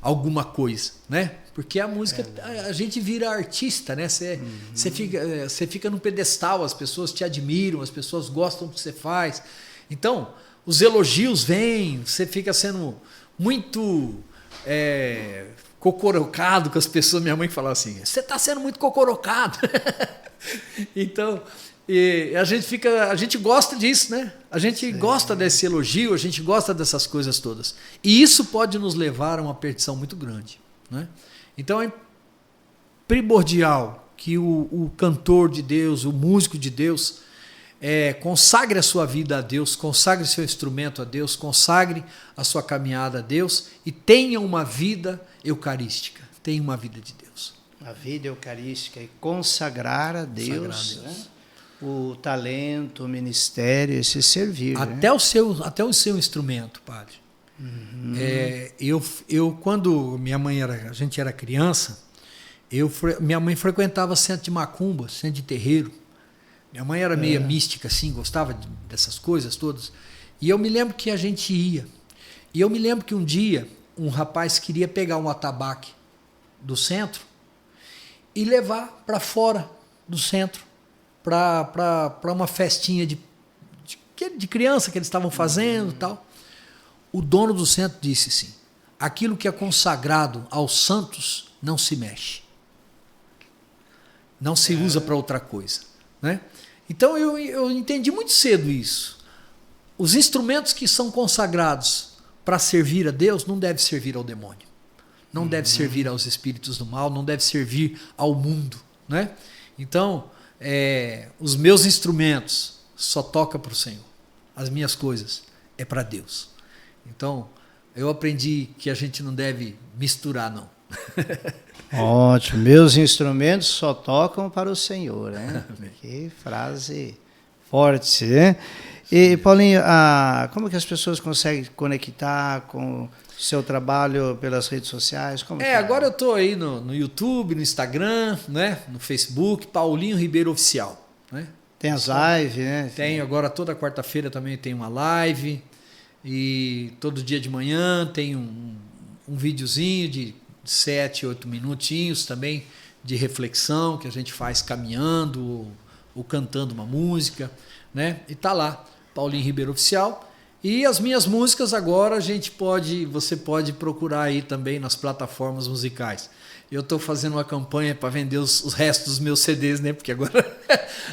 alguma coisa, né? Porque a música, a gente vira artista, né? Você fica num pedestal, as pessoas te admiram, as pessoas gostam do que você faz. Então, os elogios vêm, você fica sendo muito cocorocado com as pessoas. Minha mãe falava assim, você está sendo muito cocorocado. Então, E a gente gosta disso, né? A gente gosta desse elogio, a gente gosta dessas coisas todas. E isso pode nos levar a uma perdição muito grande, né? Então é primordial que o cantor de Deus, o músico de Deus, consagre a sua vida a Deus, consagre seu instrumento a Deus, consagre a sua caminhada a Deus e tenha uma vida eucarística, tenha uma vida de Deus. A vida eucarística e consagrar a Deus, né? O talento, o ministério, esse servir. Até, né? Até o seu instrumento, padre. Quando a gente era criança, minha mãe frequentava centro de macumba, centro de terreiro. Minha mãe era meio mística, assim, gostava dessas coisas todas. E eu me lembro que a gente ia. E eu me lembro que um dia um rapaz queria pegar um atabaque do centro e levar para fora do centro, para uma festinha de criança que eles estavam fazendo e tal. O dono do centro disse assim: aquilo que é consagrado aos santos não se mexe. Não se usa para outra coisa, né? Então eu entendi muito cedo isso. Os instrumentos que são consagrados para servir a Deus não devem servir ao demônio. Não deve servir aos espíritos do mal, não deve servir ao mundo, né? Então, os meus instrumentos só tocam para o Senhor. As minhas coisas é para Deus. Então, eu aprendi que a gente não deve misturar, não. Ótimo. Meus instrumentos só tocam para o Senhor, né? Que frase forte, né? E, Paulinho, como que as pessoas conseguem conectar com o seu trabalho pelas redes sociais? Como agora eu estou aí no YouTube, no Instagram, né? No Facebook, Paulinho Ribeiro Oficial, né? Tem as lives, né? Tem, agora toda quarta-feira também tem uma live. E todo dia de manhã tem um videozinho de 7, 8 minutinhos também de reflexão que a gente faz caminhando ou cantando uma música, né? E tá lá, Paulinho Ribeiro Oficial. E as minhas músicas agora você pode procurar aí também nas plataformas musicais. Eu estou fazendo uma campanha para vender os restos dos meus CDs, né? Porque agora...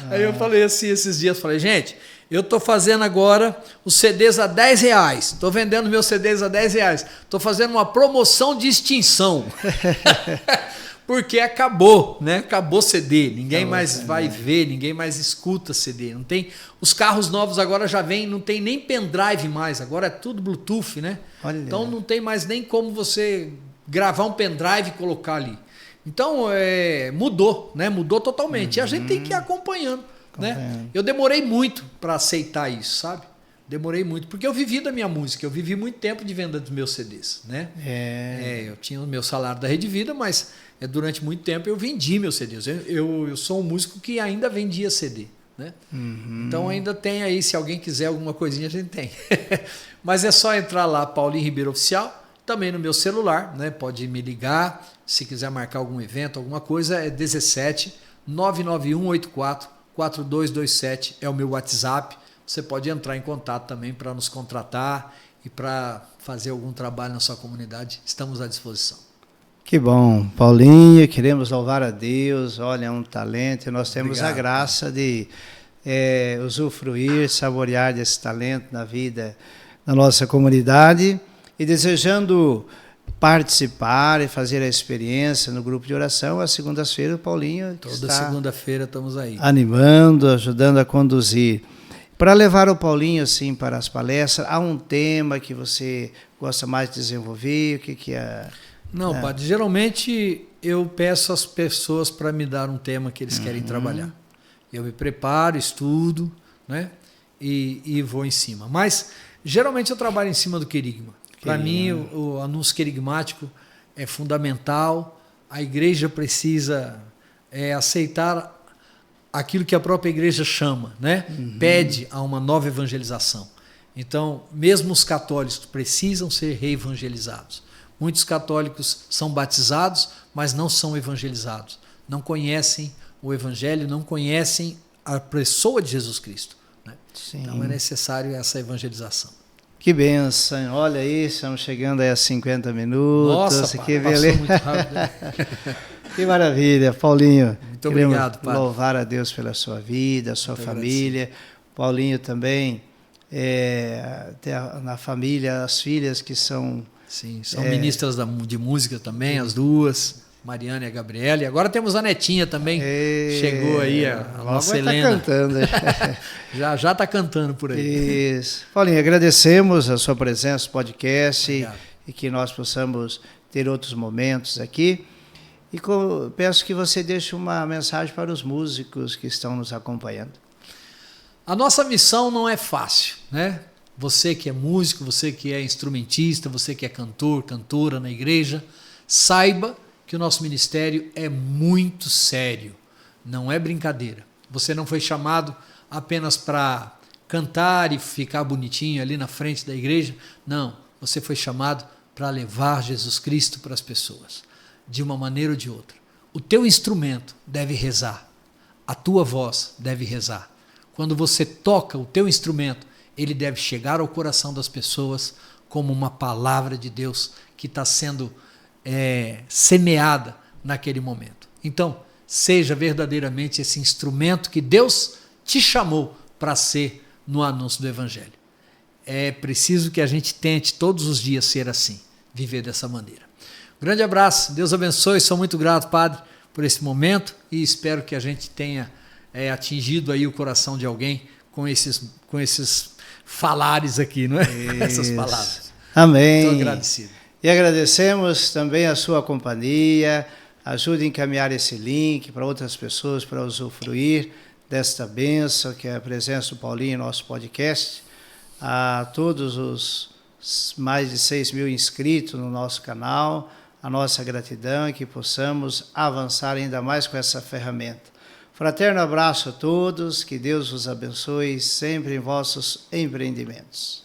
Aí eu falei assim, esses dias, gente, eu estou fazendo agora os CDs a R$10. Estou vendendo meus CDs a R$10. Estou fazendo uma promoção de extinção. Porque acabou, né? Acabou CD. Ninguém mais vai ver, ninguém mais escuta CD. Não tem, os carros novos agora já vêm, não tem nem pendrive mais. Agora é tudo Bluetooth, né? Olha. Então não tem mais nem como você gravar um pendrive e colocar ali. Então mudou, né? Mudou totalmente. E a gente tem que ir acompanhando, né? Eu demorei muito para aceitar isso, sabe? Demorei muito, porque eu vivi da minha música, eu vivi muito tempo de venda dos meus CDs, né? Eu tinha o meu salário da Rede Vida, mas durante muito tempo eu vendi meus CDs. Eu sou um músico que ainda vendia CD, né? Então ainda tem aí, se alguém quiser alguma coisinha, a gente tem. Mas é só entrar lá, Paulinho Ribeiro Oficial, também no meu celular, né? Pode me ligar, se quiser marcar algum evento, alguma coisa, é 17 991 84 4227, é o meu WhatsApp. Você pode entrar em contato também para nos contratar e para fazer algum trabalho na sua comunidade. Estamos à disposição. Que bom, Paulinho, queremos louvar a Deus. Olha, é um talento e nós temos a graça de usufruir, saborear desse talento na vida da nossa comunidade e desejando participar e fazer a experiência no grupo de oração. Às segundas-feiras, o Paulinho toda segunda-feira estamos aí. Animando, ajudando a conduzir. Para levar o Paulinho assim para as palestras, há um tema que você gosta mais de desenvolver? O que é? Não, padre, geralmente eu peço às pessoas para me dar um tema que eles querem trabalhar. Eu me preparo, estudo, né? E vou em cima. Mas geralmente eu trabalho em cima do querigma. Para mim, o anúncio querigmático é fundamental. A igreja precisa aceitar aquilo que a própria igreja chama, né? Pede a uma nova evangelização. Então, mesmo os católicos precisam ser reevangelizados. Muitos católicos são batizados, mas não são evangelizados. Não conhecem o evangelho, não conhecem a pessoa de Jesus Cristo, né? Então é necessário essa evangelização. Que bênção. Olha aí, estamos chegando aí a 50 minutos. Nossa, que passou muito rápido. Que maravilha, Paulinho. Muito obrigado, Padre. Louvar a Deus pela sua vida, sua família. Paulinho também, tem na família as filhas que são... Sim, são ministras de música também, as duas, Mariana e a Gabriela. E agora temos a netinha também, chegou aí, a nossa Helena. Está cantando. já está cantando por aí. Isso. Paulinho, agradecemos a sua presença no podcast. Obrigado. E que nós possamos ter outros momentos aqui. E peço que você deixe uma mensagem para os músicos que estão nos acompanhando. A nossa missão não é fácil, né? Você que é músico, você que é instrumentista, você que é cantor, cantora na igreja, saiba que o nosso ministério é muito sério, não é brincadeira. Você não foi chamado apenas para cantar e ficar bonitinho ali na frente da igreja, não. Você foi chamado para levar Jesus Cristo para as pessoas, de uma maneira ou de outra. O teu instrumento deve rezar, a tua voz deve rezar. Quando você toca o teu instrumento, ele deve chegar ao coração das pessoas como uma palavra de Deus que está sendo semeada naquele momento. Então, seja verdadeiramente esse instrumento que Deus te chamou para ser no anúncio do Evangelho. É preciso que a gente tente todos os dias ser assim, viver dessa maneira. Grande abraço, Deus abençoe, sou muito grato, Padre, por esse momento e espero que a gente tenha atingido aí o coração de alguém com esses falares aqui, não é? Essas palavras. Amém. Estou agradecido. E agradecemos também a sua companhia. Ajude a encaminhar esse link para outras pessoas para usufruir desta bênção que é a presença do Paulinho em nosso podcast. A todos os mais de 6.000 inscritos no nosso canal, a nossa gratidão e que possamos avançar ainda mais com essa ferramenta. Fraterno abraço a todos, que Deus os abençoe sempre em vossos empreendimentos.